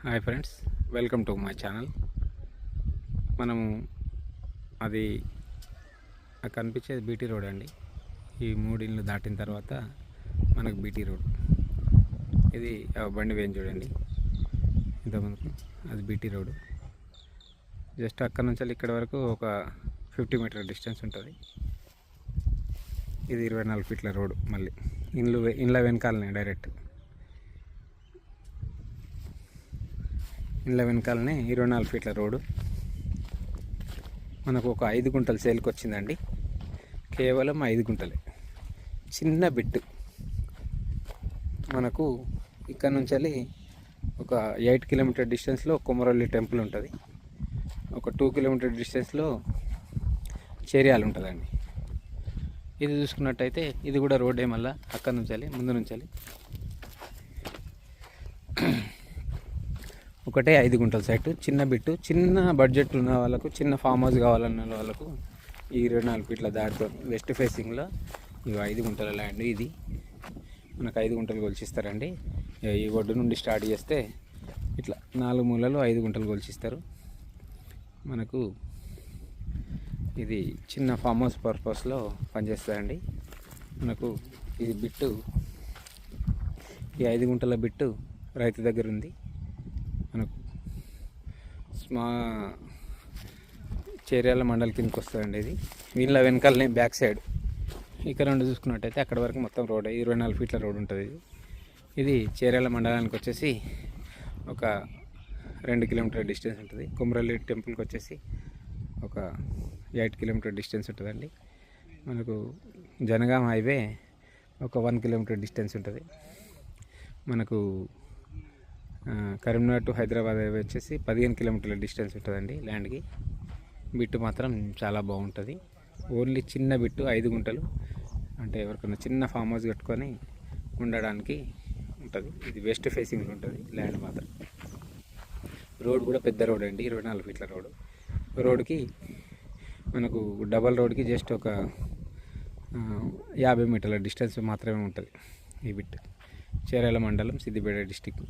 Hi friends, welcome to my channel. మనము అది కనిపించేది బీటీ రోడ్ అండి. ఈ 3 ఇళ్ళు దాటిన తర్వాత మనకు బీటీ రోడ్. ఇది బండి వేయం చూడండి, ఇంతకుముందుకు అది బీటీ రోడ్. జస్ట్ అక్కడ నుంచి ఇక్కడ వరకు ఒక 50 మీటర్ డిస్టెన్స్ ఉంటుంది. ఇది 24 ఫీట్ల రోడ్. మళ్ళీ ఇండ్ల వెనకాలనే డైరెక్ట్ ఇండ్ల వెనకాలనే 24 ఫీట్ల రోడ్డు. మనకు ఒక 5 గుంటలు సేల్కి వచ్చిందండి. కేవలం 5 గుంటలే, చిన్న బిట్టు. మనకు ఇక్కడ నుంచి వెళ్ళి ఒక 8 కిలోమీటర్ డిస్టెన్స్లో కొమరవెల్లి టెంపుల్ ఉంటుంది. ఒక 2 కిలోమీటర్ డిస్టెన్స్లో చేర్యాలు ఉంటుందండి. ఇది చూసుకున్నట్టయితే ఇది కూడా రోడ్డే. మళ్ళీ అక్కడ నుంచి వెళ్ళి ముందు నుంచి వెళ్ళి ఒకటే 5 గుంటల సైట్, చిన్న బిట్టు. చిన్న బడ్జెట్ ఉన్న వాళ్ళకు, చిన్న ఫామ్ హౌస్ కావాలన్న వాళ్ళకు ఈ 24 ఫీట్ల దాటితో వెస్ట్ ఫేసింగ్లో ఇవి 5 గుంటల ల్యాండ్. ఇది మనకు 5 గుంటలు కొలిచిస్తారండి. ఈ ఒడ్డు నుండి స్టార్ట్ చేస్తే ఇట్లా 4 మూలలు 5 గుంటలు కొలిచిస్తారు. మనకు ఇది చిన్న ఫామ్ హౌస్ పర్పస్లో పనిచేస్తారండి. మనకు ఇది బిట్టు, ఈ 5 గుంటల బిట్టు రైతు దగ్గర ఉంది. మనకు చేర్యాల మండలి కిందకి వస్తుందండి. ఇది వీళ్ళ వెనకాలనే బ్యాక్ సైడ్ ఇక్కడ నుండి చూసుకున్నట్టయితే అక్కడ వరకు మొత్తం రోడ్ 24 ఫీట్ల రోడ్ ఉంటుంది. ఇది చేర్యాల మండలానికి వచ్చేసి ఒక 2 కిలోమీటర్ డిస్టెన్స్ ఉంటుంది. కొమరవెల్లి టెంపుల్కి వచ్చేసి ఒక 8 కిలోమీటర్ డిస్టెన్స్ ఉంటుందండి. మనకు జనగాం హైవే ఒక 1 కిలోమీటర్ డిస్టెన్స్ ఉంటుంది. మనకు కరీంనగర్ టు హైదరాబాద్ హైవే వచ్చేసి 15 కిలోమీటర్ల డిస్టెన్స్ ఉంటుందండి. ల్యాండ్కి బిట్టు మాత్రం చాలా బాగుంటుంది. ఓన్లీ చిన్న బిట్టు, 5 గుంటలు. అంటే ఎవరికైనా చిన్న ఫామ్ హౌస్ కట్టుకొని ఉండడానికి ఉంటుంది. ఇది వెస్ట్ ఫేసింగ్లో ఉంటుంది ల్యాండ్ మాత్రం. రోడ్ కూడా పెద్ద రోడ్ అండి, 24 ఫీట్ల రోడ్డు. రోడ్కి మనకు డబల్ రోడ్కి జస్ట్ ఒక 50 మీటర్ల డిస్టెన్స్ మాత్రమే ఉంటుంది ఈ బిట్. చేర్యాల మండలం, సిద్దిపేట డిస్టిక్.